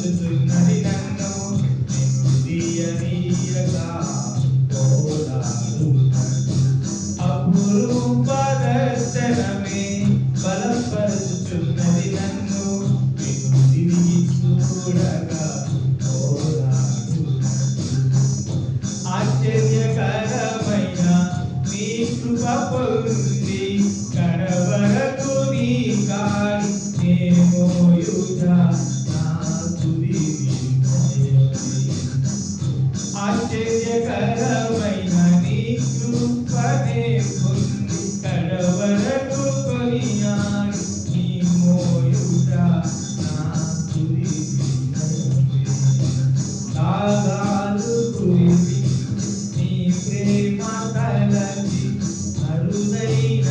బలపరుచుతున్నది నన్ను తీయనీయగా అపురూప దర్శనమే బలపరుచుతున్నది నన్ను తిరిగి చూడగా ఆశ్చర్యకరమైన నీ కృప పొంది కడవరకు నీ కాడి నేమోయుగా నా తుది ఆశ్చర్యకరమైన నీ కృపనే పొంది కడవరకు కొనియాడి నీ మోయుగా నా తుది తాగాలు కురిసి నీ ప్రేమ కలసి అరుదైన